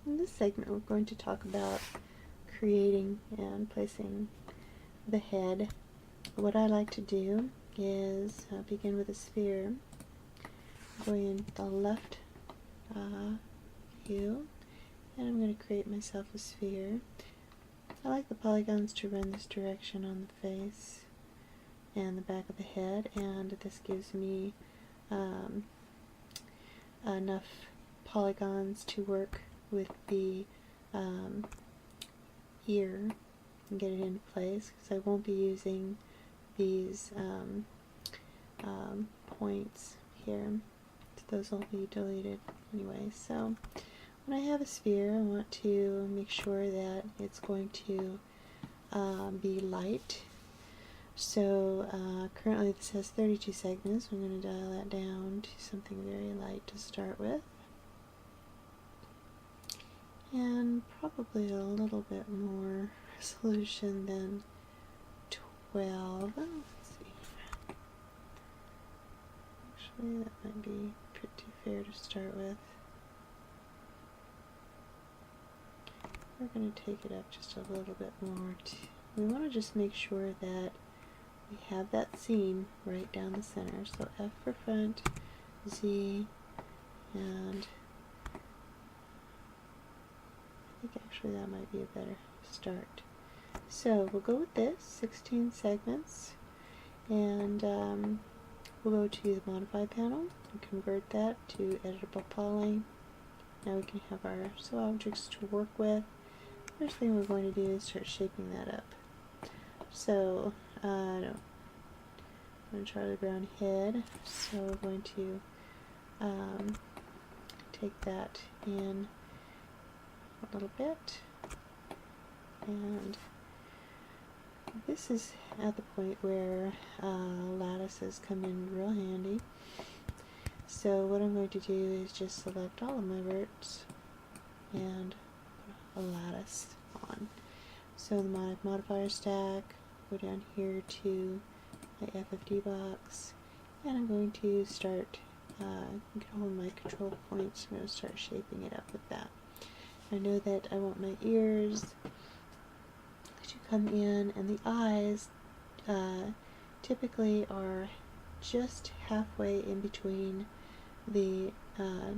In this segment we're going to talk about creating and placing the head. What I like to do is begin with a sphere, going in the left view, and I'm going to create myself a sphere. I like the polygons to run this direction on the face and the back of the head, and this gives me enough polygons to work with the ear and get it into place, because I won't be using these points here. Those will be deleted anyway. So when I have a sphere, I want to make sure that it's going to be light. So currently this has 32 segments. I'm going to dial that down to something very light to start with, and probably a little bit more resolution than 12. Let's see. Actually, that might be pretty fair to start with. We're going to take it up just a little bit more. We want to just make sure that we have that seam right down the center. So F for front, Z, and I think actually that might be a better start. So we'll go with this, 16 segments, and we'll go to the Modify panel and convert that to Editable Poly. Now we can have our objects to work with. First thing we're going to do is start shaping that up. So Charlie Brown head, so we're going to take that in a little bit, and this is at the point where lattices come in real handy. So what I'm going to do is just select all of my verts and put a lattice on. So the modifier stack, go down here to my FFD box, and I'm going to start get hold of my control points. I'm going to start shaping it up with that. I know that I want my ears to come in, and the eyes typically are just halfway in between the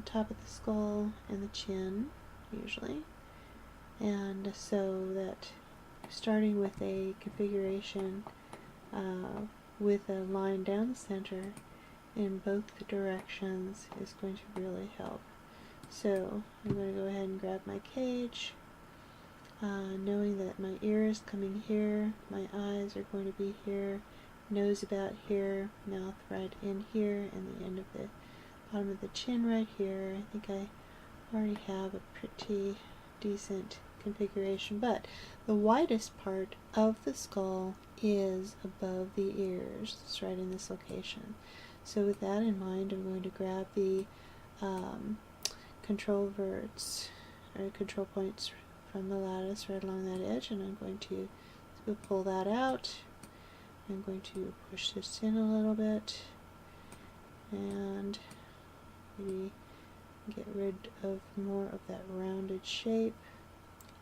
top of the skull and the chin, usually. And so that starting with a configuration with a line down the center in both the directions is going to really help. So I'm going to go ahead and grab my cage, knowing that my ear is coming here, my eyes are going to be here, nose about here, mouth right in here, and the end of the bottom of the chin right here. I think I already have a pretty decent configuration, but the widest part of the skull is above the ears. It's right in this location. So with that in mind, I'm going to grab the control verts or control points from the lattice right along that edge, and I'm going to pull that out. I'm going to push this in a little bit and maybe get rid of more of that rounded shape.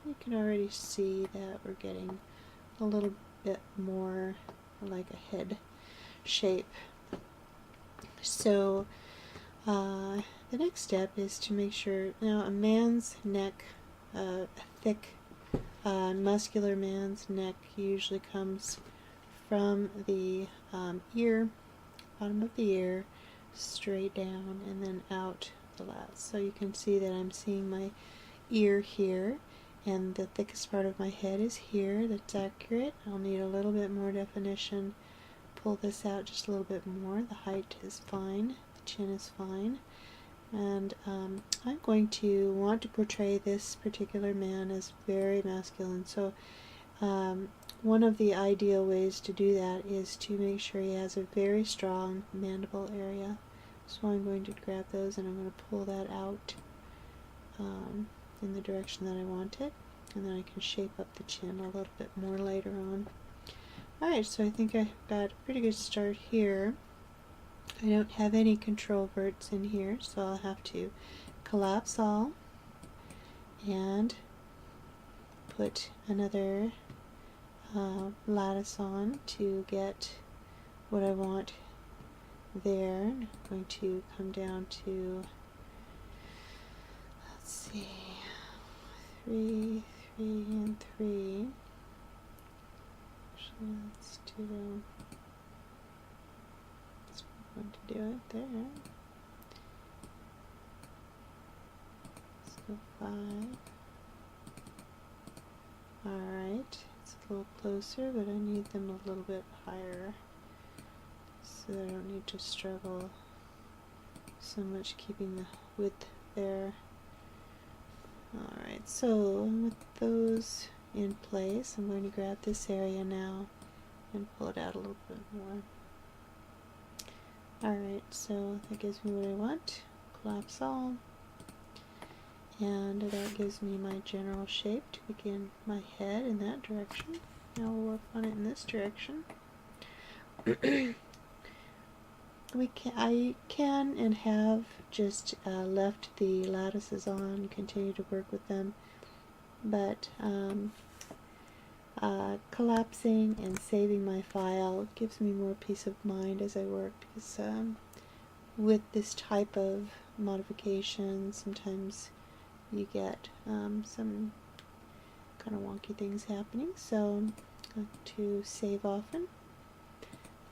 You can already see that we're getting a little bit more like a head shape. So the next step is to make sure, now a man's neck, a thick muscular man's neck usually comes from the ear, bottom of the ear, straight down and then out the lat. So you can see that I'm seeing my ear here, and the thickest part of my head is here. That's accurate. I'll need a little bit more definition. Pull this out just a little bit more. The height is fine. The chin is fine. And I'm going to want to portray this particular man as very masculine. So one of the ideal ways to do that is to make sure he has a very strong mandible area. So I'm going to grab those and I'm going to pull that out in the direction that I want it, and then I can shape up the chin a little bit more later on. Alright, so I think I've got a pretty good start here. I don't have any control verts in here, so I'll have to collapse all and put another lattice on to get what I want there. I'm going to come down to, let's see, 3, 3, and 3. Actually, let's do, I'm going to do it there. So 5. Alright, it's a little closer, but I need them a little bit higher so I don't need to struggle so much keeping the width there. Alright, so with those in place, I'm going to grab this area now and pull it out a little bit more. Alright, so that gives me what I want. Collapse all. And that gives me my general shape to begin my head in that direction. Now we'll work on it in this direction. I can and have just left the lattices on and continue to work with them, but collapsing and saving my file gives me more peace of mind as I work, because with this type of modification sometimes you get some kind of wonky things happening, so I like to save often.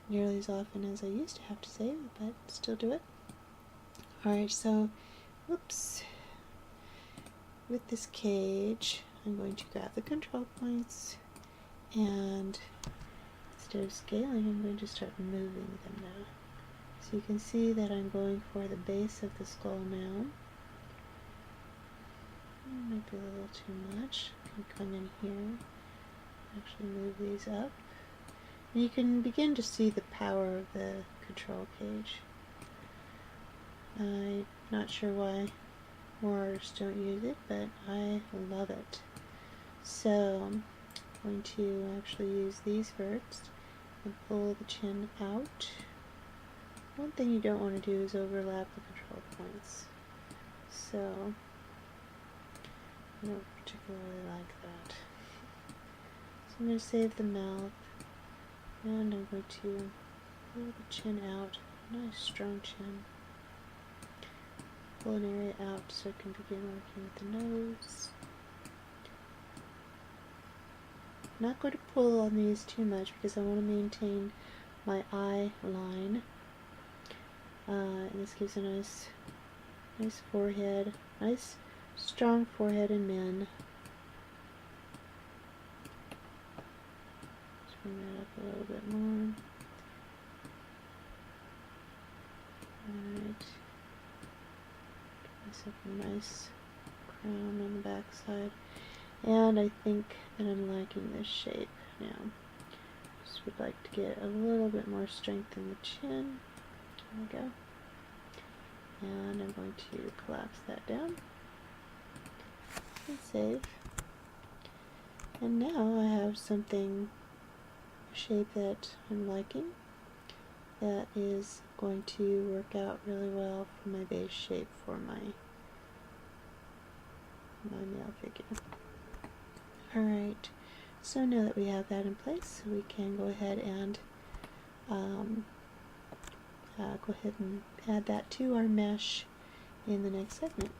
Nearly as often as I used to have to save, but still do it. Alright, so, whoops. With this cage, I'm going to grab the control points, and instead of scaling, I'm going to start moving them now. So you can see that I'm going for the base of the skull now. Might be a little too much. I can come in here, actually move these up. And you can begin to see the power of the control cage. I'm not sure why more artists don't use it, but I love it. So I'm going to actually use these verts and pull the chin out. One thing you don't want to do is overlap the control points. So I don't particularly like that. So I'm going to save the mouth. And I'm going to pull the chin out, nice strong chin. Pull an area out so I can begin working with the nose. I'm not going to pull on these too much because I want to maintain my eye line. And this gives a nice forehead, nice strong forehead in men. Bring that up a little bit more. Alright. Give myself a nice crown on the back side. And I think that I'm liking this shape now. Just would like to get a little bit more strength in the chin. There we go. And I'm going to collapse that down. And save. And now I have something, shape that I'm liking, that is going to work out really well for my base shape for my male figure. Alright, so now that we have that in place, we can go ahead and add that to our mesh in the next segment.